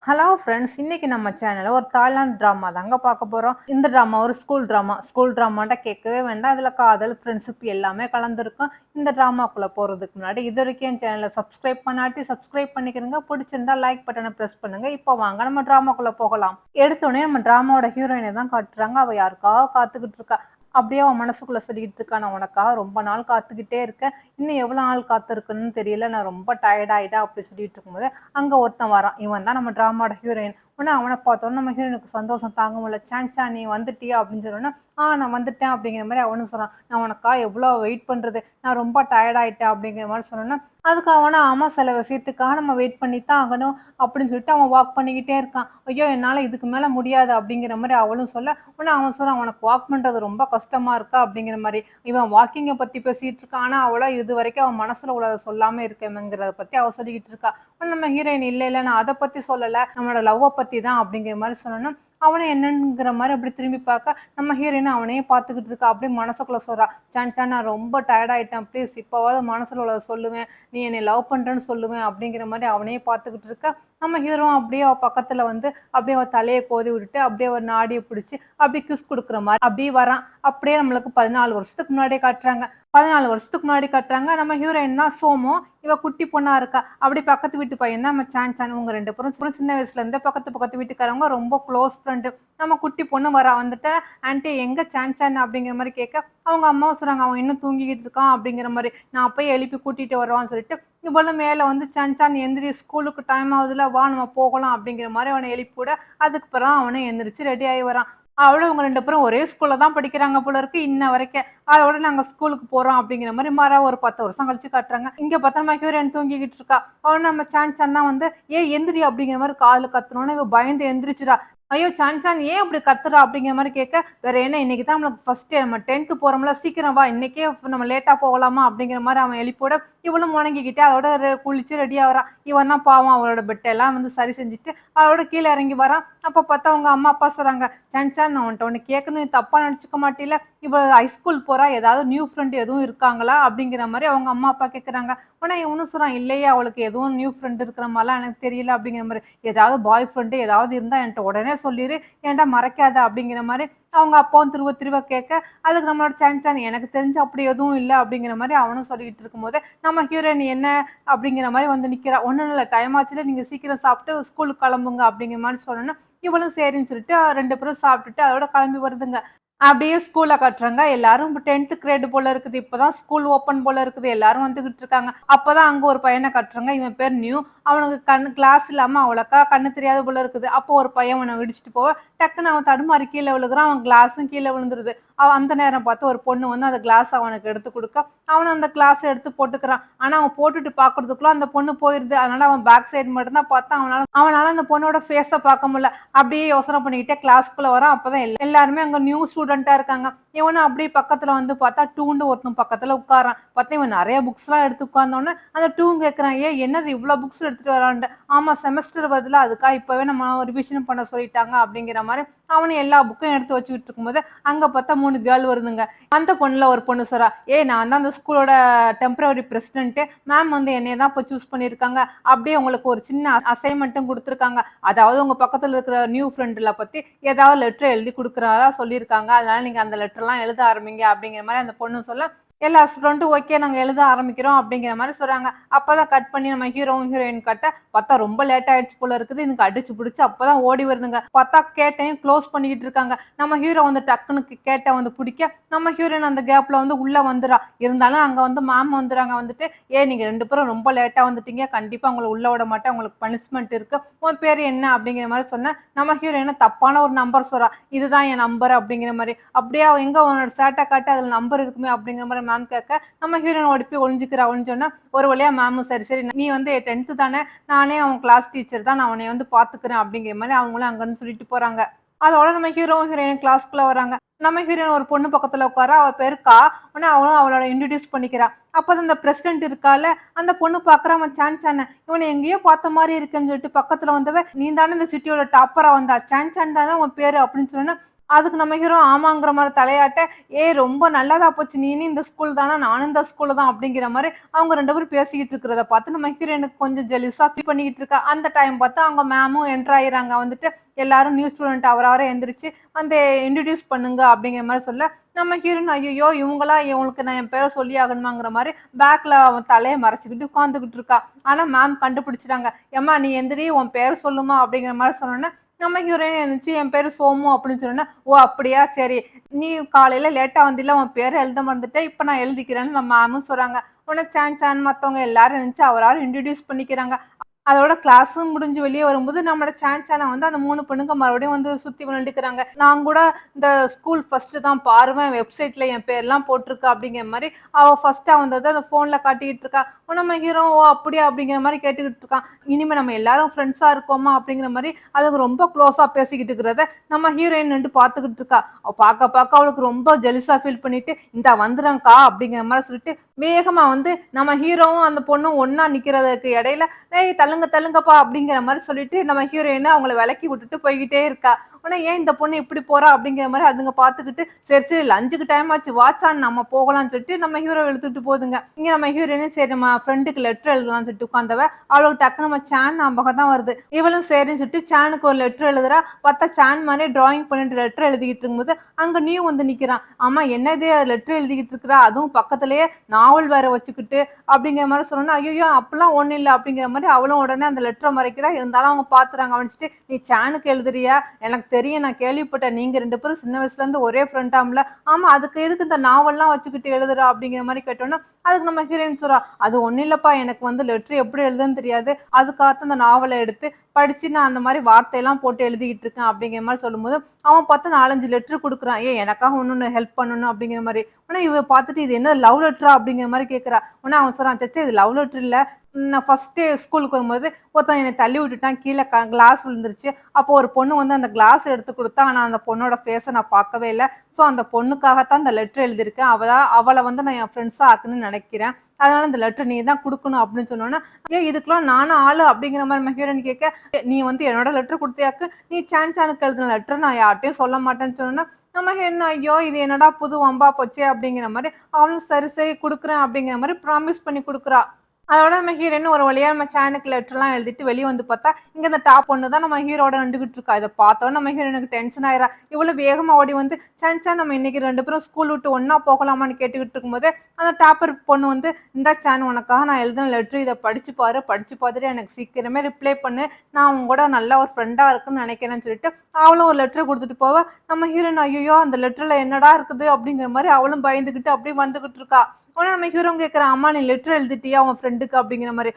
Hello friends, இன்னைக்கு நம்ம சேனல்ல ஒரு தாய்லாந்து டிராமா தாங்க பார்க்க போறோம். இந்த டிராமா ஒரு ஸ்கூல் டிராமா. ஸ்கூல் டிராமான்டா கேட்கவே வேண்டாம். இதுல காதல், ஃப்ரெண்ட்ஷிப் எல்லாமே கலந்திருக்கும். இந்த டிராமாக்குள்ள போறதுக்கு முன்னாடி இதுவரைக்கும் என் சேனல சப்ஸ்கிரைப் பண்ணாட்டி சப்ஸ்கிரைப் பண்ணிக்கிறங்க. பிடிச்சிருந்தா லைக் பட்டன பிரஸ் பண்ணுங்க. இப்போ வாங்க நம்ம டிராமாக்குள்ள போகலாம். எடுத்தோனே நம்ம டிராமாவோட ஹீரோயின தான் காட்டுறாங்க. அவ யாருக்காக காத்துக்கிட்டு இருக்கா. அப்படியே அவன் மனசுக்குள்ள சொல்லிட்டு இருக்கா, நான் உனக்காக ரொம்ப நாள் காத்துக்கிட்டே இருக்கேன். இன்னும் எவ்வளவு நாள் காத்திருக்குன்னு தெரியல. நான் ரொம்ப டயர்ட் ஆயிட்டேன் அப்படி சொல்லிட்டு இருக்கும்போது அங்க ஒருத்தன் வரான். இவன் தான் நம்ம டிராமாவோட ஹீரோயின். உடனே அவன பார்த்தோனே நம்ம ஹீரோயினுக்கு சந்தோஷம் தாங்க முடியல. "சான்ச்சா நீ வந்துட்டியா?" அப்படின்னு சொன்னோனே, நான் வந்துட்டேன்" அப்படிங்கிற மாரி அவனும் சொன்னான். "நான் உனக்காக எவ்வளோ வெயிட் பண்றது. நான் ரொம்ப டயர்ட் ஆயிட்டேன்" அப்படிங்கிற மாரி சொன்னோனே, அதுக்கு அவனா, "ஆமா சில விஷயத்துக்காக நம்ம வெயிட் பண்ணி தான் ஆகணும்" அப்படின்னு சொல்லிட்டு அவன் வாக் பண்ணிக்கிட்டே இருக்கான். "ஐயோ! என்னால இதுக்கு மேல முடியாது" அப்படிங்கிற மாரி அவளும் சொல்ல, உடனே அவன் சொல்றான், "உனக்கு வாக் பண்றது ரொம்ப கஷ்டமா இருக்கா?" அப்படிங்கிற மாரி. இவன் வாக்கிங்க பத்தி பேசிட்டு இருக்கான். ஆனா அவளா இதுவரைக்கும் அவன் மனசுல உள்ளத சொல்லாம இருக்கேங்கிறத பத்தி அவ சொல்லிக்கிட்டு இருக்கா. நம்ம ஹீரோயின் இல்ல இல்ல நான் அத பத்தி சொல்லல. நம்மளோட லவ்வ பத்தி தான் அப்படிங்கிற மாரி சொன்னோனே, அவனும் என்னங்கிற மாரி அப்படி திரும்பி பார்க்க, நம்ம ஹீரோயின் அவனையே பார்த்துக்கிட்டு இருக்கா. அப்படியே மனசுக்குள்ள சொல்றா, "சான் நான் ரொம்ப டயர்ட் ஆயிட்டேன். ப்ளீஸ் இப்பவாவது மனசுல உள்ளத சொல்லுவேன். நீ என்னைய லவ் பண்றேன்னு சொல்லுவேன்." அப்படிங்கிற மாரி அவனையே பார்த்துக்கிட்டு இருக்கா. நம்ம ஹீரோவும் அப்படியே அவ பக்கத்துல வந்து அப்படியே அவ தலைய கோதி விட்டுட்டு, அப்படியே ஒரு நாடிய பிடிச்சு, அப்படியே கிஸ் குடுக்குற மாரி அப்படியே வரான். அப்படியே நம்மளுக்கு 14 வருஷத்துக்கு முன்னாடியே காட்டுறாங்க. 14 வருஷத்துக்கு முன்னாடி காட்டுறாங்க. நம்ம ஹீரோயின் தான் சோமு. இவ குட்டி பொண்ணா இருக்கா. அப்படி பக்கத்து வீட்டு பையன் தான் நம்ம சான். இவங்க 2 பேரும் சின்ன வயசுல இருந்தே பக்கத்து வீட்டுக்காரவங்க ரொம்ப க்ளோஸ் ஃப்ரெண்டு. நம்ம குட்டி பொண்ணு வரா வந்துட்டு, "ஆன்டி எங்க சான் அப்படிங்கிற மாரி கேட்க, அவங்க அம்மாவும் சொல்றாங்க, "அவன் இன்னும் தூங்கிக்கிட்டு இருக்கான்" அப்படிங்கிற மாரி. "நான் போய் எழுப்பி கூட்டிட்டு வரவான்னு" சொல்லிட்டு, இவளும் மேல வந்து, "சான் எந்திரி ஸ்கூலுக்கு டைம் ஆகுதுல்ல, வா நம்ம போகலாம்" அப்படிங்கிற மாரி அவன எழுப்பி விட, அதுக்கு பிறகு அவனும் எந்திரிச்சு ரெடி ஆகி வரான். அவளும் இவங்க 2 பேரும் ஒரே ஸ்கூல்ல தான் படிக்கிறாங்க போல இருக்கு இன்ன வரைக்கும். அதோட நாங்க ஸ்கூலுக்கு போறோம் அப்படிங்கிற மாரி ஒரு 10 வருஷம் கழிச்சு காட்டுறாங்க. இங்க பார்த்தா நம்ம ஹீரோயின் தூங்கிக்கிட்டு இருக்கா. அவன நம்ம சான் தான் வந்து, "ஏய் எந்திரி" அப்படிங்கிற மாரி காதுல கத்துனோனே இவ பயந்து எந்திரிச்சுறா. "ஐயோ! சான் ஏன் இப்படி கத்துறா?" அப்படிங்கிற மாரி கேட்க, "வேற என்ன இன்னைக்கு தான் நம்மளுக்கு ஃபர்ஸ்ட் டே நம்ம 10th போறோம்ல, சீக்கிரம் வா இன்னைக்கே நம்ம லேட்டா போகலாமா?" அப்படிங்கிற மாரி அவன் எழுப்பி விட, இவளும் முணங்கிக்கிட்டு அதோட குளிச்சு ரெடி ஆகுறா. இவன் தான் பாவம் அவளோட பெட்டெல்லாம் வந்து சரி செஞ்சுட்டு, அதோட கீழ இறங்கி வரான். அப்ப பார்த்தா அவங்க அம்மா, அப்பா சொல்றாங்க, "சான் நான் உன்ட்ட ஒண்ணு கேட்கணும். நீ தப்பா நெனச்சுக்க மாட்டீல? இவ ஹைஸ்கூல் போறா. ஏதாவது நியூ ஃப்ரெண்ட் எதுவும் இருக்காங்களா?" அப்படிங்கிற மாரி அவங்க அம்மா, அப்பா கேட்கறாங்க. உடனே இவனும் சொல்றான், "இல்லையே அவளுக்கு எதுவும் நியூ ஃப்ரெண்ட் இருக்கிற மாரிலாம் எனக்கு தெரியல" அப்படிங்கிற மாரி. "ஏதாவது பாய் ஃப்ரெண்ட் ஏதாவது இருந்தா என்ட்ட உடனே சொல்லிரு. ஏன்ட்ட மறைக்காத" அப்படிங்கிற மாரி அவங்க அப்பாவும் திரும்ப திரும்ப கேட்க, அதுக்கு நம்மளோட சான் "எனக்கு தெரிஞ்சு அப்படி எதுவும் இல்ல" அப்படிங்கிற மாரி அவனும் சொல்லிட்டு இருக்கும்போது, நம்ம ஹீரோயின் என்ன அப்படிங்கிற மாரி வந்து நிக்கிறா. "ஒண்ணும் இல்ல டைம் ஆச்சுல நீங்க சீக்கிரம் சாப்பிட்டு ஸ்கூலுக்கு கிளம்புங்க" அப்படிங்கிற மாரி சொன்னோனே, இவளும் சரின்னு சொல்லிட்டு 2 பேரும் சாப்பிட்டுட்டு அதோட கிளம்பி வருதுங்க. அப்படியே ஸ்கூல்ல காட்டுறாங்க. எல்லாரும் 10th கிரேட் போல இருக்குது. இப்பதான் ஸ்கூல் ஓப்பன் போல இருக்குது. எல்லாரும் வந்துகிட்டு இருக்காங்க. அப்பதான் அங்க ஒரு பையன காட்டுறாங்க. இவன் பேர் நியூ. அவனுக்கு கிளாஸ் இல்லாம அவ்வளோக்கா கண்ணு தெரியாத போல இருக்குது. அப்போ ஒரு பையன் அவன இடிச்சுட்டு போக, டக்குன்னு அவன் தடுமாறி கீழ விழுகுறான். அவன் கிளாஸும் கீழ விழுந்துருது. அவன் அந்த நேரம் பார்த்து ஒரு பொண்ணு வந்து அந்த கிளாஸ் அவனுக்கு எடுத்து குடுக்க, அவனும் அந்த கிளாஸ எடுத்து போட்டுக்கிறான். ஆனா அவன் போட்டுட்டு பார்க்கறதுக்குள்ள அந்த பொண்ணு போயிருது. அதனால அவன் பேக் சைடு மட்டும் தான் பார்த்தான். அவனால அந்த பொண்ணோட ஃபேஸ பார்க்க முடியல. அப்படியே யோசனை பண்ணிக்கிட்டே கிளாஸ்க்குள்ள வரான். அப்பதான் எல்லாருமே அங்க நியூ ஸ்டூடெண்ட்டா இருக்காங்க. இவனும் அப்படியே பக்கத்துல வந்து பார்த்தா, டூன்னு ஒருத்தன் பக்கத்துல உட்கார்றான். பார்த்தா இவன் நெறைய புக்ஸ்லாம் எடுத்து உட்கார்ந்தோனே, அந்த டூவும் கேட்கறான். "ஏய் என்னது இவ்ளோ புக்ஸ் எடுத்துட்டு வரான்ட்டு?" "ஆமா செமஸ்டர் வருதுல்ல, அதுக்காக இப்பவே நம்ம ரிவிஷன் பண்ண சொல்லிட்டாங்க" அப்படிங்கிற மாரி அவனும் எல்லா புக்கும் எடுத்து வச்சுக்கிட்டு இருக்கும்போது, அங்க பார்த்தா 3 கேர்ள் வருதுங்க. அந்த பொண்ணுல ஒரு பொண்ணு சொல்றா, "ஏய் நான் தான் அந்த ஸ்கூலோட டெம்பரரி பிரசிடென்ட். மேம் வந்து என்னைய தான் இப்ப சூஸ் பண்ணியிருக்காங்க. அப்படியே உங்களுக்கு ஒரு சின்ன அசைன்மென்ட்டும் குடுத்துருக்காங்க. அதாவது உங்க பக்கத்துல இருக்கிற நியூ ஃப்ரெண்ட்ல பத்தி ஏதாவது லெட்டர் எழுதி குடுக்குறதா சொல்லியிருக்காங்க. அதனால நீங்க அந்த லெட்டர்லாம் எழுத ஆரம்பிங்க" அப்படிங்கிற மாரி அந்த பொண்ணு சொல்ல, எல்லா ஸ்டூடெண்ட்டும் ஓகே நாங்க எழுத ஆரம்பிக்கிறோம் அப்படிங்கிற மாரி சொல்றாங்க. அப்பதான் கட் பண்ணி நம்ம ஹீரோவும் ஹீரோயின் கட்ட, பார்த்தா ரொம்ப லேட் ஆயிடுச்சு போல இருக்குது. இதுங்க அடிச்சு புடிச்சு அப்பதான் ஓடி வருதுங்க. பார்த்தா கேட்டையும் க்ளோஸ் பண்ணிக்கிட்டு இருக்காங்க. நம்ம ஹீரோ வந்து டக்குனு கேட்ட வந்து புடிக்க, நம்ம ஹீரோயின் அந்த கேப்ல வந்து உள்ள வந்துறா. இருந்தாலும் அங்க வந்து மேம் வந்துறாங்க. வந்துட்டு, "ஏய் நீங்க 2 பேரும் ரொம்ப லேட்டா வந்துட்டீங்க. கண்டிப்பா உங்கள உள்ள விட மாட்டேன். உங்களுக்கு பனிஷ்மென்ட் இருக்கு. உன் பேரு என்ன?" அப்படிங்கிற மாரி சொன்னேன். நம்ம ஹீரோயின் தப்பான ஒரு நம்பர் சொல்றா. "இதுதான் என் நம்பர்" அப்படிங்கிற மாரி. "அப்படியா எங்க உன்னோட சேட்ட காட்டு அதுல நம்பர் இருக்குமே" அப்படிங்கிற மாரி மேம் கேட்க, நம்ம ஹீரோயின் ஓடி போய் ஒளிஞ்சுக்கிறா. ஒளிஞ்சோன ஒரு வழியா மேமும் சரி, சரி நீ வந்து 10th தானே, நானே அவன் கிளாஸ் டீச்சர் தான். நான் உன்னைய வந்து பார்த்துக்கிறேன் அப்படிங்கிற மாரி அவங்களும் அங்கருந்து சொல்லிட்டு போறாங்க. அதோட நம்ம ஹீரோவும் ஹீரோயினும் கிளாஸ்க்குள்ள வராங்க. நம்ம ஹீரோயின் ஒரு பொண்ணு பக்கத்துல உட்கார்றா. அவ பேரு கா. உடனே அவளும் அவளோட இன்ட்ரோடியூஸ் பண்ணிக்கிறா. அப்பதான் இந்த பிரசிடென்ட் இருக்கால்ல, அந்த பொண்ணு பார்க்குறா அவன் சான். இவன எங்கேயோ பார்த்த மாரி இருக்குன்னு சொல்லிட்டு பக்கத்துல வந்தவ, "நீ தானே இந்த சிட்டியோட டாப்பரா வந்தா? சான் தான் உன் பேரு" அப்படின்னு சொன்னோனே, அதுக்கு நம்ம ஹீரோ ஆமாங்கிற மாரி தலையாட்ட, "ஏய் ரொம்ப நல்லதா போச்சு. நீனும் இந்த ஸ்கூல் தானா? நானும் இந்த ஸ்கூல் தான்." அப்படிங்கிற மாரி அவங்க 2 பேரும் பேசிக்கிட்டு இருக்கிறத பார்த்து நம்ம ஹீரோயினுக்கு கொஞ்சம் ஜெலஸா ஃபீல் பண்ணிக்கிட்டு இருக்கா. அந்த டைம் பார்த்து அவங்க மேமும் என்டர் ஆயிறாங்க. வந்துட்டு எல்லாரும் நியூ ஸ்டூடண்ட் அவரவர எந்திரிச்சு வந்து இன்ட்ரோடியூஸ் பண்ணுங்க அப்படிங்கிற மாரி சொல்ல, நம்ம ஹீரோயின் ஐய்யய்யோ! இவங்களா இவங்களுக்கு நான் என் பேர சொல்லி ஆகணுமாங்கிற மாரி பேக்ல அவ தலைய மறைச்சுக்கிட்டு உட்கார்ந்துகிட்டு இருக்கா. ஆனா மேம் கண்டுபிடிச்சுட்டாங்க. "எம்மா நீ எந்திரி உன் பேர சொல்லுமா" அப்படிங்கிற மாரி சொன்னோனே, நம்ம ஹீரோயின் எந்திரிச்சு என் பேரு சோமு அப்படின்னு சொன்னோனே, "ஓ! அப்படியா சரி. நீ காலையில லேட்டா வந்தில்ல உன் பேர எழுத மறந்துட்ட. இப்ப நான் எழுதிக்கிறேன்னு" நம்ம மேமும் சொல்றாங்க. உடனே சான் சான் மத்தவங்க எல்லாரும் எந்திரிச்சு அவரவர இன்ட்ரோடியூஸ் பண்ணிக்கிறாங்க. அதோட கிளாஸும் முடிஞ்சு வெளிய வரும்போது, நம்மோட சான் சான வந்து அந்த 3 பொண்ணுங்க மறுபடியும் வந்து சுத்தி விளையாண்டுக்கிறாங்க. நான் கூட இந்த ஸ்கூல் ஃபர்ஸ்ட்டு தான் பாருவேன், வெப்சைட்ல என் பேர்லாம் போட்டிருக்கு அப்படிங்கிற மாரி, அவ ஃபர்ஸ்ட்டா வந்தத அந்த ஃபோன்ல காட்டிக்கிட்டு இருக்கா. நம்ம ஹீரோ ஓ! அப்படியா அப்படிங்கிற மாரி கேட்டுக்கிட்டு இருக்கான். இனிமே நம்ம எல்லாரும் ஃப்ரெண்ட்ஸா இருக்கோமா அப்படிங்கிற மாரி, அதுங்க ரொம்ப க்ளோஸா பேசிக்கிட்டு இருக்கிறத நம்ம ஹீரோயின் நின்டு பார்த்துக்கிட்டு இருக்கா. அவ பாக்க பாக்க அவளுக்கு ரொம்ப ஜெலஸா ஃபீல் பண்ணிட்டு, "இந்தா வந்துர்றேன்க்கா" அப்படிங்கிற மாரி சொல்லிட்டு, வேகமா வந்து நம்ம ஹீரோவும் அந்த பொண்ணும் ஒண்ணா நிக்கிறதுக்கு இடையில "ஏய் தள்ளுங்க தள்ளுங்கப்பா" அப்படிங்கிற மாரி சொல்லிட்டு நம்ம ஹீரோயின் அவங்கள விலக்கி விட்டுட்டு போய்க்கிட்டே இருக்கா. உடனே ஏன் இந்த பொண்ணு இப்படி போறா அப்படிங்கிற மாரி அதுங்க பார்த்துக்கிட்டு, சரி சரி லஞ்சுக்கு டைம் ஆச்சு வாச்சான்னு நம்ம போகலாம்னு சொல்லிட்டு நம்ம ஹீரோவ இழுத்துட்டு போகுதுங்க. இங்க நம்ம ஹீரோயின் சரி நம்ம ஃப்ரெண்டுக்கு லெட்டர் எழுதலாம்னு சொல்லிட்டு உட்கார்ந்தவ, அவளுக்கு டக்குனு நம்ம சான் ஞாபகம் தான் வருது. இவளும் சரின்னு சொல்லிட்டு சானுக்கு ஒரு லெட்டர் எழுதுறா. பார்த்தா சான் மாரியே டிராயிங் பண்ணிட்டு லெட்டர் எழுதிக்கிட்டு இருக்கும்போது, அங்க நியூ வந்து நிக்கிறான். ஆமா என்னது லெட்டர் எழுதிக்கிட்டு இருக்கிறா, அதுவும் பக்கத்திலேயே நாவல் வேற வச்சுக்கிட்டு அப்படிங்கிற மாரி சொன்னோனே, ஐய்யய்யோ! அப்பலாம் ஒண்ணும் இல்ல அப்படிங்கிற மாரி அவளும் உடனே அந்த லெட்டர மறைக்கிறா. இருந்தாலும் அவங்க பாத்துறாங்க. கவனிச்சுட்டு, "நீ சானுக்கு எழுதுறியா? எனக்கு தெரியும். நான் கேள்விப்பட்டேன். நீங்க 2 பேரும் சின்ன வயசுல இருந்து ஒரே ஃப்ரெண்டாம்ல. ஆமா அதுக்கு எதுக்கு இந்த நாவல்லாம் வச்சுக்கிட்டு எழுதுற?" அப்படிங்கிற மாரி கேட்டோனே, அதுக்கு நம்ம ஹீரோயின் சொல்றா, "அது ஒண்ணும் இல்லப்பா. எனக்கு வந்து லெட்டர் எப்படி எழுதுன்னு தெரியாது. அதுக்காகத்தான் அந்த நாவல எடுத்து படிச்சு நான் அந்த மாரி வார்த்தையெல்லாம் போட்டு எழுதிக்கிட்டு இருக்கேன்." அப்படிங்கிற மாரி சொல்லும்போது, அவன் பாத்து 4, 5 லெட்டர் குடுக்குறான். "ஏய் எனக்காக இன்னொன்னு ஹெல்ப் பண்ணணும்." அப்படிங்கிற மாரி. உடனே இவ பாத்துட்டு, "இது என்ன லவ் லெட்டரா?" அப்படிங்கிற மாரி கேட்கிறா. உடனே அவன் சொல்றான், "ச்சே! இது லவ் லெட்டர் இல்ல. நான் ஃபர்ஸ்ட் டே ஸ்கூலுக்கு வரும்போது ஒருத்தன் என்னை தள்ளி விட்டுட்டான். கீழ கிளாஸ் விழுந்துருச்சு. அப்போ ஒரு பொண்ணு வந்து அந்த கிளாஸ் எடுத்து குடுத்தா. ஆனா அந்த பொண்ணோட ஃபேஸ நான் பார்க்கவே இல்ல. ஸோ அந்த பொண்ணுக்காக தான் இந்த லெட்டர் எழுதியிருக்கேன். அவள வந்து நான் என் ஃப்ரெண்ட்ஸா ஆக்கணும்னு நெனைக்கிறேன். அதனால இந்த லெட்டர் நீ தான் குடுக்கணும்." அப்படின்னு சொன்னோனே, "ஏன் இதுக்கெல்லாம் நானா ஆளு?" அப்படிங்கிற மாரி நம்ம ஹீரோயின் கேட்க, "நீ வந்து என்னோட லெட்டர் குடுத்தியாக்கு. நீ சான் சானுக்கு எழுதின லெட்டர் நான் யார்ட்டயும் சொல்ல மாட்டேன்னு" சொன்னோனே, நம்ம ஹீரோயின் ஐயோ! இது என்னடா புது வம்பா போச்சே அப்படிங்கிற மாரி அவளும் சரி, சரி குடுக்குறேன் அப்படிங்கிற மாரி ப்ராமிஸ் பண்ணி குடுக்குறா. அதோட நம்ம ஹீரோயின் ஒரு வழியா நம்ம சேனுக்கு லெட்டர்லாம் எழுதிட்டு வெளிய வந்து பார்த்தா, இங்க இந்த டாப் பொண்ணு தான் நம்ம ஹீரோவோட நின்டுகிட்டு இருக்கா. இத பார்த்தோனே நம்ம ஹீரோயினுக்கு டென்ஷன் ஆயிர்றா. இவளும் வேகமா ஓடி வந்து, "சன் சன் நம்ம இன்னைக்கு 2 பேரும் ஸ்கூல் விட்டு ஒண்ணா போகலாமான்னு?" கேட்டுக்கிட்டு இருக்கும்போது, அந்த டாப்பர் பொண்ணு வந்து, "இந்தா சான் உனக்காக நான் எழுதின லெட்டர். இத படிச்சு பாரு. படிச்சு பார்த்துட்டு எனக்கு சீக்கிரமே ரிப்ளை பண்ணு. நான் உன் கூட நல்ல ஒரு ஃப்ரெண்டா இருக்கணும்னு நெனைக்கிறேன்னு" சொல்லிட்டு, அவளும் ஒரு லெட்டர் குடுத்துட்டு போவ, நம்ம ஹீரோயின் ஐய்யய்யோ! அந்த லெட்டர்ல என்னடா இருக்குது? அப்படிங்கிற மாரி அவளும் பயந்துகிட்டு அப்படியே வந்துகிட்டு இருக்கா. உடனே நம்ம ஹீரோ கேட்கிறான், "அம்மா நீ லெட்டர் எழுதிட்டியா உன் ஃப்ரெண்டுக்கு?" அப்படிங்கிற மாரி.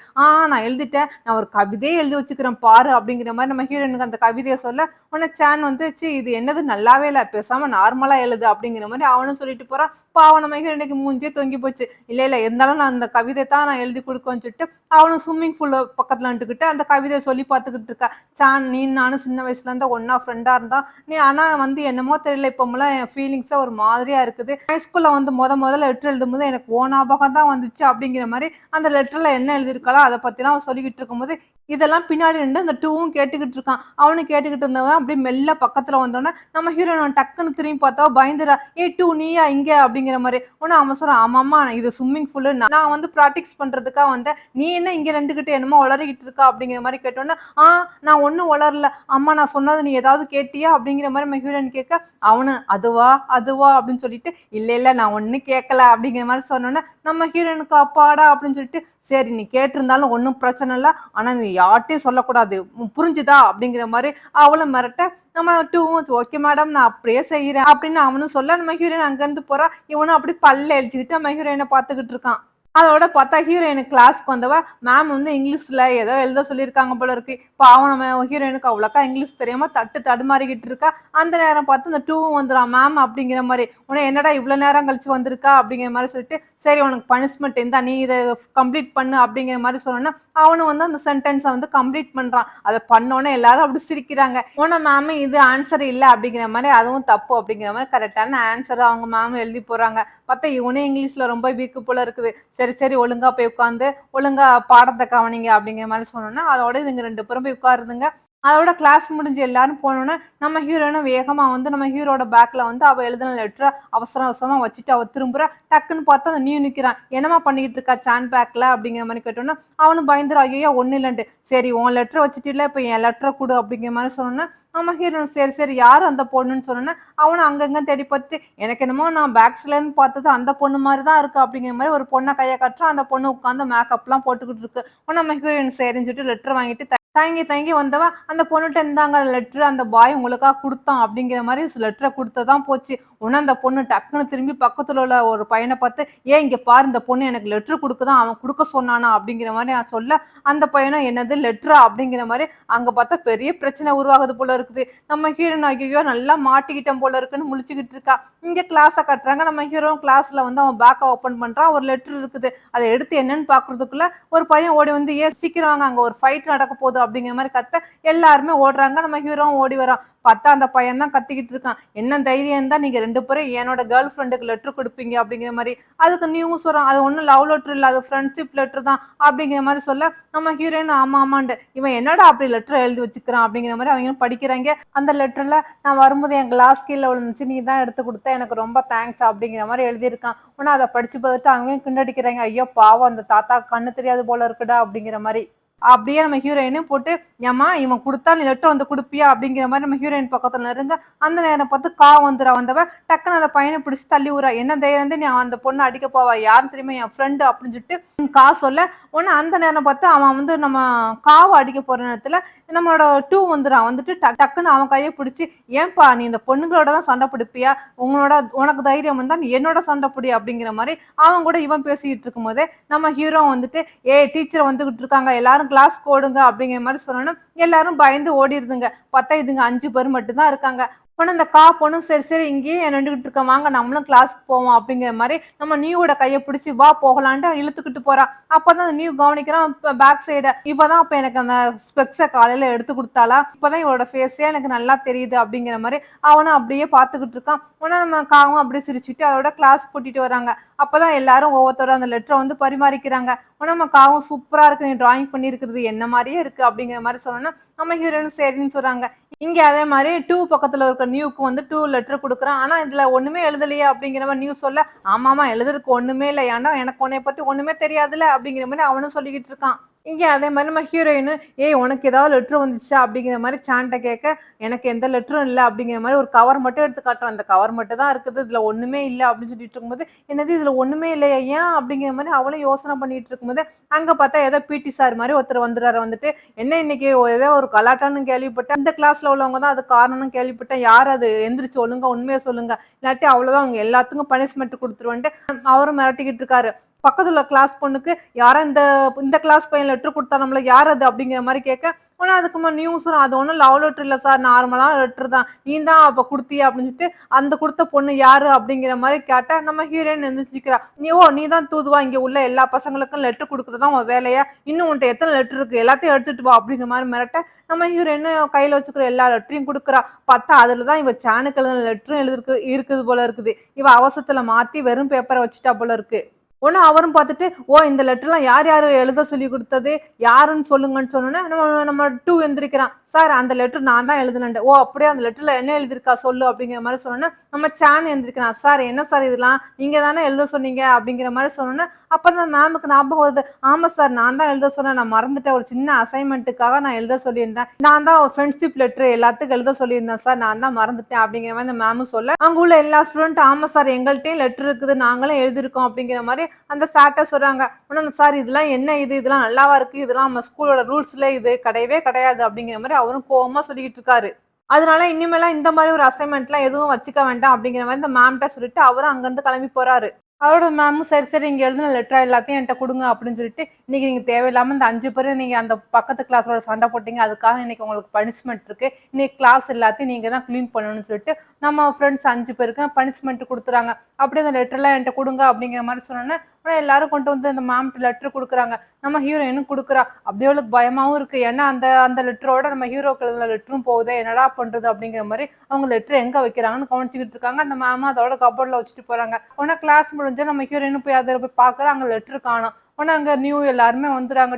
நான் எழுதிட்டேன். நான் ஒரு கவிதையே எழுதி வச்சுக்கிறேன் பாரு" அப்படிங்கிற மாரி நம்ம ஹீரோயினுக்கு அந்த கவிதைய சொல்ல, உடனே சான் வந்து, "ச்சீ இது என்னது நல்லாவே இல்ல. பேசாம நார்மலா எழுது" அப்படிங்கிற மாரி அவனும் சொல்லிட்டு போறான். பாவம் நம்ம ஹீரோயினுக்கு மூஞ்சியே தொங்கி போச்சு. இல்ல, இல்ல இருந்தாலும் நான் அந்த கவிதை தான் நான் எழுதி குடுக்குவேன்னு சொல்லிட்டு, அவளும் ஸ்விம்மிங் பூல் பக்கத்துல நின்னுகிட்டு அந்த கவிதைய சொல்லி பார்த்துக்கிட்டு இருக்கா. "சான் நீயும் நானும் சின்ன வயசுல இருந்து ஒண்ணா ஃப்ரெண்டா இருந்தோம். நீ ஆனா வந்து என்னமோ தெரியல இப்போலாம் என் ஃபீலிங்ஸே ஒரு மாதிரியா இருக்குது. ஹைஸ்கூல்ல வந்து மொதல்ல லெட்டர் எழுதும்போது எனக்கு உன் ஞாபகம் தான் வந்துச்சு" அப்படிங்கிற மாரி அந்த லெட்டர்ல என்ன எழுதியிருக்காளோ அத பத்திலாம் அவ சொல்லிக்கிட்டு இருக்கும்போது, இதெல்லாம் பின்னாடி நின்று அந்த 2வும் கேட்டுக்கிட்டு இருக்கான். அவனும் கேட்டுக்கிட்டு இருந்தவன் அப்படியே மெல்ல பக்கத்துல வந்தோனே, நம்ம ஹீரோயின் டக்குன்னு திரும்பி பார்த்தா பயந்துறா. "ஏய் 2 நீயா இங்க?" அப்படிங்கிற மாரி. உடனே அவன் சொல்றான், "ஆமாம்மா இது ஸ்விம்மிங் பூலு. நான் வந்து பிராக்டிஸ் பண்றதுக்காக வந்தேன். நீ என்ன இங்க 2 கிட்ட என்னமோ உளறிக்கிட்டு இருக்கா?" அப்படிங்கிற மாரி கேட்டோனே, "ஆ நான் ஒண்ணும் உளரல. அம்மா நான் சொன்னத நீ ஏதாவது கேட்டியா?" அப்படிங்கிற மாரி நம்ம ஹீரோயின் கேட்க, அவனு "அதுவா? அதுவா?" அப்படின்னு சொல்லிட்டு, "இல்ல, இல்ல நான் ஒண்ணும் கேட்கல" அப்படிங்கிற மாரி சொன்னோனே, நம்ம ஹீரோயினுக்கு அப்பாடா அப்படின்னு சொல்லிட்டு, "சரி நீ கேட்டிருந்தாலும் ஒண்ணும் பிரச்சனை இல்ல. ஆனா நீ யார்ட்டயும் சொல்லக்கூடாது. புரிஞ்சுதா?" அப்படிங்கிற மாரி அவளும் மிரட்ட, நம்ம 2வும் "ஓகே மேடம் நான் அப்படியே செய்றேன்" அப்படின்னு அவனும் சொல்ல, நம்ம ஹீரோயின் அங்கருந்து போறா. இவனும் அப்படி பல்ல இளிச்சுக்கிட்டு நம்ம ஹீரோயின பார்த்துக்கிட்டு இருக்கான். அதோட பார்த்தா ஹீரோயின் கிளாஸ்க்கு வந்தவ, மேம் வந்து இங்கிலீஷ்ல ஏதோ எழுத சொல்லியிருக்காங்க போல இருக்கு. பாவம் நம்ம ஹீரோயினுக்கு அவ்வளோக்கா இங்கிலீஷ் தெரியாம தடுமாறிக்கிட்டு இருக்கா. அந்த நேரம் பார்த்து இந்த 2வும் வந்துறான் மேம் அப்படிங்கிற மாரி. உடனே என்னடா இவ்ளோ நேரம் கழிச்சு வந்திருக்கா அப்படிங்கிற மாரி சொல்லிட்டு, சரி உனக்கு பனிஷ்மென்ட் இந்தா நீ இத கம்ப்ளீட் பண்ணு அப்படிங்கிற மாரி சொன்னோனே, அவனும் வந்து அந்த சென்டென்ஸ வந்து கம்ப்ளீட் பண்றான். அத பண்ணோனே எல்லாரும் அப்படி சிரிக்கிறாங்க. உடனே மேம் இது ஆன்சர் இல்ல அப்படிங்கிற மாரி, அதுவும் தப்பு அப்படிங்கிற மாரி கரெக்ட்டான ஆன்சர அவங்க மேம் எழுதி போடுறாங்க. பார்த்தா இவனே இங்கிலீஷ்ல ரொம்ப வீக்கு போல இருக்குது. சரி, சரி ஒழுங்கா போய் உட்கார்ந்து, ஒழுங்கா பாடத்த கவனிங்க அப்படிங்கிற மாரி சொன்னோனே, அதோட இதுங்க 2 பேரும் போய் உட்காருதுங்க. அதோட கிளாஸ் முடிஞ்சு எல்லாரும் போனோனே, நம்ம ஹீரோயினும் வேகமா வந்து நம்ம ஹீரோட பேக்ல வந்து அவ எழுதின லெட்டர அவசர அவசரமா வச்சுட்டு அவ திரும்புறா. டக்குன்னு பார்த்தா அந்த நியூ நிக்கிறான். "என்னம்மா பண்ணிக்கிட்டு இருக்கா சாண்ட் பேக்ல?" அப்படிங்கிற மாரி கேட்டோனே, அவனும் பயந்துறான். ஐயய்யோ! ஒண்ணும் இல்லன்ட்டு. "சரி உன் லெட்டர வச்சுட்டல்ல, இப்ப என் லெட்டர குடு" அப்படிங்கிற மாரி சொன்னோனே, நம்ம ஹீரோயின் சரி, சரி யாரு அந்த பொண்ணுன்னு சொன்னோனே, அவனும் அங்க இங்கன்னு தேடி பார்த்துட்டு, எனக்கு என்னமோ நான் பேக்ஸ்லன்னு பார்த்தது அந்த பொண்ணு மாரி தான் இருக்கு அப்படிங்கிற மாரி ஒரு பொண்ண கைய காட்டுறான். அந்த பொண்ணு உட்கார்ந்து மேக்கப்லாம் போட்டுக்கிட்டு இருக்கு. உடனே நம்ம ஹீரோயின் சரின்னு சொல்லிட்டு லெட்டர் வாங்கிட்டு தயங்கி தயங்கி வந்தவ அந்த பொண்ணுட்ட இந்தாங்க லெட்டர் அந்த பாய் உங்களுக்காக குடுத்தான் அப்படிங்கிற மாரி லெட்டர குடுத்ததான் போச்சு. உடனே அந்த பொண்ணு டக்குன்னு திரும்பி பக்கத்துல உள்ள ஒரு பையன பார்த்து, "ஏன் இங்க பாரு இந்த பொண்ணு எனக்கு லெட்டர் குடுக்குதான். அவன் குடுக்க சொன்னானா?" அப்படிங்கிற மாரி நான் சொல்ல, அந்த பையனும் என்னது லெட்டரா? அப்படிங்கிற மாரி அங்க பார்த்தா பெரிய பிரச்சனை உருவாகுது போல இருக்குது. நம்ம ஹீரோயின் ஐயய்யோ! நல்லா மாட்டிக்கிட்டோம் போல இருக்குன்னு முழிச்சுக்கிட்டு இருக்கா. இங்க கிளாஸ காட்டுறாங்க. நம்ம ஹீரோ கிளாஸ்ல வந்து அவன் பேக்க ஓப்பன் பண்றான். ஒரு லெட்டர் இருக்குது. அத எடுத்து என்னன்னு பார்க்கறதுக்குள்ள ஒரு பையன் ஓடி வந்து, "ஏன் சீக்கிரம் வாங்க அங்க ஒரு ஃபைட் நடக்க போகுது" அப்படிங்கிற மாரி கத்த, எல்லாருமே ஓடுறாங்க. நம்ம ஹீரோவும் ஓடி வரான். பார்த்தா அந்த பையன் தான் கத்திக்கிட்டு இருக்கான். "என்ன தைரியம் இருந்தா நீங்க 2 பேரும் என்னோட கேர்ள் ஃப்ரெண்டுக்கு லெட்டர் குடுப்பீங்க" அப்படிங்கிற மாரி. அதுக்கு நீயும் சொல்றான், "அது ஒண்ணும் லவ் லெட்டர் இல்ல. அது ஃப்ரெண்ட்ஷிப் லெட்டர் தான்" அப்படிங்கிற மாரி சொல்ல, நம்ம ஹீரோயின் ஆமா ஆமான்ட்டு, "இவன் என்னடா அப்படி லெட்டர் எழுதி வச்சுக்கிறான்" அப்படிங்கிற மாரி அவங்களும் படிக்கிறாங்க. அந்த லெட்டர்ல, "நான் வரும்போது என் கிளாஸ் கீழ விழுந்துச்சு. நீ தான் எடுத்து குடுத்த. எனக்கு ரொம்ப தேங்க்ஸ்" அப்படிங்கிற மாரி எழுதியிருக்கான். உடனே அத படிச்சு பார்த்துட்டு அவங்களும் கிண்டடிக்கிறாங்க. "ஐயோ பாவம் அந்த தாத்தாக்கு கண்ணு தெரியாது போல இருக்குடா" அப்படிங்கிற மாரி. அப்படியே நம்ம ஹீரோயினையும் போட்டு, "ஏம்மா இவன் குடுத்தா நீ லெட்டர் வந்து குடுப்பியா?" அப்படிங்கிற மாரி நம்ம ஹீரோயின் பக்கத்துல நெருங்க, அந்த நேரம் பார்த்து வந்துரா வந்தவ, டக்குனு அந்த பையன பிடிச்சு தள்ளி விடுறா. "என்ன தைரியம் இருந்தா நீ அந்த பொண்ண அடிக்க போவ? யாருன்னு தெரியுமா? என் ஃப்ரெண்டு" அப்படின்னு சொல்லிட்டு சொல்ல, உடனே அந்த நேரம் பார்த்து அவன் வந்து நம்ம அடிக்க போற நேரத்துல நம்மளோட 2 வந்துறான். வந்துட்டு டக்குன்னு அவன் கைய பிடிச்சு, "ஏன்பா நீ இந்த பொண்ணுங்களோட தான் சண்டை பிடிப்பியா? உனக்கு தைரியம் இருந்தா நீ என்னோட சண்டை பிடி" அப்படிங்கிற மாரி அவன் கூட இவன் பேசிட்டு இருக்கும்போதே, நம்ம ஹீரோ வந்துட்டு, "ஏய் டீச்சர் வந்துகிட்டு இருக்காங்க. எல்லாரும் கிளாஸ்க்கு ஓடுங்க" அப்படிங்கிற மாரி சொன்னோனே, எல்லாரும் பயந்து ஓடிருதுங்க. பார்த்தா இதுங்க 5 பேர் மட்டும் தான் இருக்காங்க. உடனே அந்த பொண்ணும், "சரி, சரி இங்கேயே நின்னுகிட்டு இருக்க. வாங்க நம்மளும் கிளாஸ்க்கு போவோம்" அப்படிங்கிற மாரி நம்ம நியூவோட கைய பிடிச்சு, "வா போகலான்ட்டு" இழுத்துக்கிட்டு போறா. அப்பதான் அந்த நியூ கவனிக்கிறான் பேக் சைட. இப்பதான் அப்ப எனக்கு அந்த ஸ்பெக்ஸ காலையில எடுத்து குடுத்தாளா? இப்பதான் இவளோட ஃபேஸே எனக்கு நல்லா தெரியுது அப்படிங்கிற மாரி அவனும் அப்படியே பார்த்துக்கிட்டு இருக்கான். உடனே நம்ம காவும் அப்படியே சிரிச்சுட்டு அதோட கிளாஸ் கூட்டிட்டு வராங்க. அப்பதான் எல்லாரும் ஒவ்வொருத்தரும் அந்த லெட்டர வந்து பரிமாறிக்கிறாங்க. உடனே நம்ம காவும், "சூப்பரா இருக்கு. நீ டிராயிங் பண்ணியிருக்கிறது என்ன மாரியே இருக்கு" அப்படிங்கிற மாரி சொன்னோனே, நம்ம ஹீரோயினும் சரின்னு சொல்றாங்க. இங்க அதே மாரி 2 பக்கத்துல இருக்க நியூக்கு வந்து 2 லெட்டர் குடுக்குறான். ஆனா இதுல ஒண்ணுமே எழுதலையே அப்படிங்கிற மாரி நியூ சொல்ல, "ஆமாமா எழுதுறதுக்கு ஒண்ணுமே இல்ல. ஏன்னா எனக்கு உன்னைய பத்தி ஒண்ணுமே தெரியாதுல்ல" அப்படிங்கிற மாரி அவனும் சொல்லிக்கிட்டு இருக்கான். இங்க அதே மாரி நம்ம ஹீரோயின், "ஏய் உனக்கு ஏதாவது லெட்டர் வந்துச்சா?" அப்படிங்கிற மாரி சாண்ட்ட கேட்க, "எனக்கு எந்த லெட்டரும் இல்ல" அப்படிங்கிற மாரி ஒரு கவர் மட்டும் எடுத்து காட்டுறான். "அந்த கவர் மட்டும் தான் இருக்குது. இதுல ஒண்ணுமே இல்ல" அப்படின்னு சொல்லிட்டு இருக்கும்போது, "என்னது இதுல ஒண்ணுமே இல்லையா? ஏன்?" அப்படிங்கிற மாரி அவளும் யோசனை பண்ணிட்டு இருக்கும்போது, அங்க பார்த்தா ஏதோ பிடி சார் மாரி ஒருத்தர் வந்துறாரு. வந்துட்டு, "என்ன இன்னைக்கு ஏதோ ஒரு கலாட்டான்னு கேள்விப்பட்டேன். இந்த கிளாஸ்ல உள்ளவங்க தான் அதுக்கு காரணம்னு கேள்விப்பட்டேன். யார் அது? எந்திரிச்சு ஒழுங்கா உண்மைய சொல்லுங்க. இல்லாட்டி அவ்வளவுதான் உங்க எல்லாத்துக்கும் பனிஷ்மென்ட் குடுத்துருவேன்ட்டு" அவரும் மிரட்டிக்கிட்டு இருக்காரு. பக்கத்துல உள்ள கிளாஸ் பொண்ணுக்கு, "யாரோ இந்த இந்த கிளாஸ் பையன் லெட்டர் குடுத்தானாம்ல, யார் அது?" அப்படிங்கிற மாரி கேட்க, உடனே அதுக்கு நியூஸும், "அது ஒண்ணும் லவ் லெட்டர் இல்ல சார். நார்மலான லெட்டர் தான். நீ தான் அப்ப குடுத்தியா?" அப்படின்னு சொல்லிட்டு, "அந்த குடுத்த பொண்ணு யாரு?" அப்படிங்கிற மாரி கேட்டா, நம்ம ஹீரோயின் எந்திரிச்சுக்கிறா. நீ தான் தூதுவா. இங்க உள்ள எல்லா பசங்களுக்கும் லெட்டர் குடுக்குறது தான் உன் வேலையா? இன்னும் உன்ட்ட எத்தன லெட்டர் இருக்கு? எல்லாத்தையும் எடுத்துட்டு வா" அப்படிங்கிற மாரி மிரட்ட, நம்ம ஹீரோயின் கையில வச்சுக்கிற எல்லா லெட்டரையும் குடுக்குறா. பார்த்தா அதுல தான் இவ சானுக்கு எழுதுன லெட்டரும் இருக்குது போல இருக்குது. இவ அவசரத்துல மாத்தி வெறும் பேப்பர வச்சுட்டா போல இருக்கு. உடனே அவரும் பார்த்துட்டு, "ஓ! இந்த லெட்டர்லாம் யார் யாரு எழுத சொல்லிக் குடுத்தது? யாருன்னு சொல்லுங்கன்னு" சொன்னோனே, நம்ம நம்ம 2 எந்திரிக்கிறான். "சார் அந்த லெட்டர் நான் தான் எழுதுனேன்ட்டு." "ஓ! அப்படியா அந்த லெட்டர்ல என்ன எழுதியிருக்கா சொல்லு" அப்படிங்கிற மாரி சொன்னோனே, நம்ம சான் எந்திரிக்கிறான். "சார் என்ன சார் இதெல்லாம்? நீங்க தானே எழுத சொன்னீங்க" அப்படிங்கிற மாரி சொன்னோனே, அப்பதான் மேமுக்கு ஞாபகம் வருது. "ஆமா சார் நான் தான் எழுத சொன்னேன். நான் மறந்துட்டேன். ஒரு சின்ன அசைன்மென்ட்டுக்காக நான் எழுத சொல்லியிருந்தேன். நான் தான் ஃப்ரெண்ட்ஷிப் லெட்டர் எல்லாத்துக்கும் எழுத சொல்லியிருந்தேன் சார். நான் தான் மறந்துட்டேன்" அப்படிங்கிற மாரி அந்த மேமும் சொல்ல, அங்க உள்ள எல்லா ஸ்டூடெண்ட், "ஆமா சார் எங்கள்ட்டயும் லெட்டர் இருக்குது. நாங்களும் எழுதியிருக்கோம்" அப்படிங்கிற மாரி அந்த சார்ட்ட சொல்றாங்க. உடனே சார் இதெல்லாம் என்ன இது? இதெல்லாம் நல்லாவா இருக்கு? இதெல்லாம் நம்ம ஸ்கூலோட ரூல்ஸ்ல இது கிடையவே கிடையாது அப்படிங்கிற மாரி அவரும் கோவமா சொல்லிக்கிட்டு இருக்காரு. அதனால இனிமேலாம் இந்த மாரி ஒரு அசைன்மென்ட்லாம் எதுவும் வச்சுக்க வேண்டாம் அப்படிங்கிற மாரி இந்த மேம்ட்ட சொல்லிட்டு அவரும் அங்கருந்து கிளம்பி போறாரு. அவரோட மேமும் சரி, சரி இங்க எழுதின லெட்டர் எல்லாத்தையும் என்ட்ட குடுங்க அப்படின்னு சொல்லிட்டு, இன்னைக்கு நீங்க தேவையில்லாம இந்த 5 பேரும் நீங்க அந்த பக்கத்து கிளாஸோட சண்டை போட்டீங்க. அதுக்காக இன்னைக்கு உங்களுக்கு பனிஷ்மென்ட் இருக்கு. இன்னைக்கு கிளாஸ் எல்லாத்தையும் நீங்க தான் கிளீன் பண்ணணும்னு சொல்லிட்டு, நம்ம ஃப்ரெண்ட்ஸ் 5 பேருக்கு பனிஷ்மென்ட் குடுத்துறாங்க. அப்படியே அந்த லெட்டர்லாம் என்ட்ட குடுங்க அப்படிங்கிற மாரி சொன்னோனே, உடனே எல்லாரும் கொண்டு வந்து அந்த மேம்ட்ட லெட்டர் குடுக்குறாங்க. நம்ம ஹீரோயினும் குடுக்குறா. அப்படியே அவளுக்கு பயமாவும் இருக்கு. ஏன்னா அந்த அந்த லெட்டரோட நம்ம ஹீரோக்கு எழுதின லெட்டரும் போகுதே! என்னடா பண்றது? அப்படிங்கிற மாரி அவங்க லெட்டர் எங்க வைக்கிறாங்கன்னு கவனிச்சுக்கிட்டு இருக்காங்க. அந்த மேமும் அதோட கப்போர்ட்ல வச்சுட்டு போறாங்க. உடனே கிளாஸ் முடிஞ்சு நம்ம ஹீரோயினும் போய் அதுல போய் பார்க்குறா. அங்க லெட்டர் காணோம். உடனே அங்க நியூ எல்லாருமே வந்துறாங்க.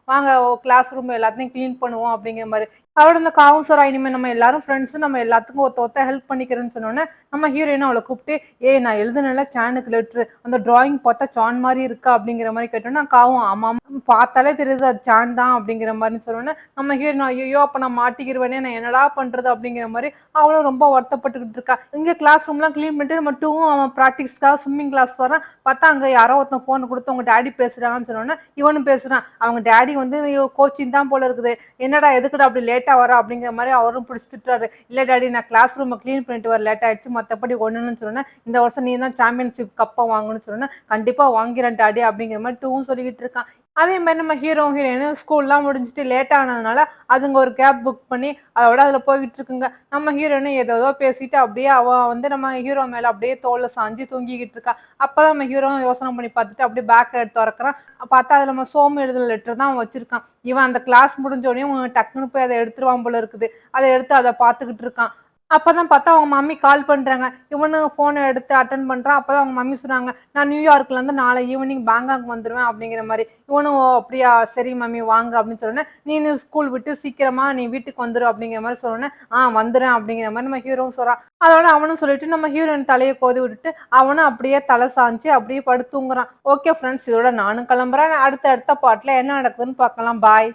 வாங்க கிளாஸ் ரூம் எல்லாத்தையும் கிளீன் பண்ணுவோம் அப்படிங்கிற மாரி. அவளோட இந்த காவும் சொல்றா, இனிமே நம்ம எல்லாரும் ஃப்ரெண்ட்ஸ் நம்ம எல்லாத்துக்கும் ஒருத்த ஒருத்தர் ஹெல்ப் பண்ணிக்கிறேன்னு சொன்னோனே, நம்ம ஹீரோயின் அவள கூப்ட்டு, "ஏய் நான் எழுதுனேன்ல சானுக்கு லெட்டரு. அந்த டிராயிங் பார்த்தா சான் மாரி இருக்கா?" அப்படிங்கிற மாரி கேட்டோனே, காவும் ஆமாமா பார்த்தாலே தெரியுது அது சான் தான் அப்படிங்கிற மாரின்னு சொன்னோனே, நம்ம ஹீரோயின் ஐயய்யோ! அப்ப நான் மாட்டிக்கிருவேனே! நான் என்னடா பண்றது? அப்படிங்கிற மாரி அவளும் ரொம்ப வருத்தப்பட்டுக்கிட்டு இருக்கா. இங்க கிளாஸ் ரூம்லாம் கிளீன் பண்ணிட்டு நம்ம 2வும் அவன் பிராக்டிஸ்க்காக ஸ்விம்மிங் கிளாஸ் வரான். பார்த்தா அங்க யாரோ ஒருத்தன் ஃபோன குடுத்து உங்க டாடி பேசுறாங்கன்னு சொன்னோனே, இவனும் பேசுறான். அவங்க டாடி வந்து கோச்சிங் தான் போல இருக்குது. என்னடா எதுக்குடா அப்படி லேட்டா வர அப்படிங்கிற மாரி அவரும் புடிச்சு திட்டுறாரு. இல்ல டாடி நான் கிளாஸ் ரூம கிளீன் பண்ணிட்டு வர லேட் ஆயிடுச்சு. மத்தபடி ஒண்ணுன்னு சொன்னோனே, இந்த வருஷம் நீ தான் சாம்பியன்ஷிப் கப்ப வாங்கணும்னு சொன்னோனே, கண்டிப்பா வாங்கிறேன் டாடி அப்படிங்கிற மாரி 2வும் சொல்லிக்கிட்டு இருக்கான். அதே மாரி நம்ம ஹீரோ, ஹீரோயினும் ஸ்கூல்லாம் முடிஞ்சுட்டு லேட் ஆனதுனால, அதுங்க ஒரு கேப் புக் பண்ணி அதோட அதுல போய்கிட்டு இருக்குங்க. நம்ம ஹீரோயினும் ஏதேதோ பேசிட்டு அப்படியே அவ வந்து நம்ம ஹீரோ மேல அப்படியே தோள்ல சாஞ்சு தூங்கிக்கிட்டு இருக்கா. அப்பதான் நம்ம ஹீரோவும் யோசனை பண்ணி பார்த்துட்டு அப்படியே பேக்க எடுத்து தொறக்குறான். பார்த்தா அதுல நம்ம சோமு எழுதுன லெட்டர் தான் அவன் வச்சிருக்கான். இவன் அந்த கிளாஸ் முடிஞ்சோனயும் டக்குனு போய் அத எடுத்துருவான் போல இருக்குது. அத எடுத்து அத பார்த்துக்கிட்டு இருக்கான். அப்பதான் பார்த்தா அவங்க மம்மி கால் பண்றாங்க. இவனும் ஃபோன எடுத்து அட்டெண்ட் பண்றான். அப்பதான் அவங்க மம்மி சொன்னாங்க, "நான் நியூயார்க்லருந்து நாளை ஈவினிங் பேங்காக் வந்துருவேன்" அப்படிங்கிற மாரி. இவனும், "ஓ! அப்படியா? சரி மம்மி வாங்க" அப்படின்னு சொன்னோனே, "நீனு ஸ்கூல் விட்டு சீக்கிரமா நீ வீட்டுக்கு வந்துரு" அப்படிங்கிற மாரி சொன்னோனே, "ஆ வந்துர்றேன்" அப்படிங்கிற மாரி நம்ம ஹீரோவும் சொல்றான். அதோட அவனும் சொல்லிட்டு நம்ம ஹீரோயின் தலைய கோதி விட்டுட்டு, அவனும் அப்படியே தல சாய்ச்சு அப்படியே படுத்து தூங்குறான். ஓகே ஃபிரெண்ட்ஸ் இதோட நானும் கிளம்புறேன். அடுத்த அடுத்த பார்ட்ல என்ன நடக்குதுன்னு பார்க்கலாம். பாய்.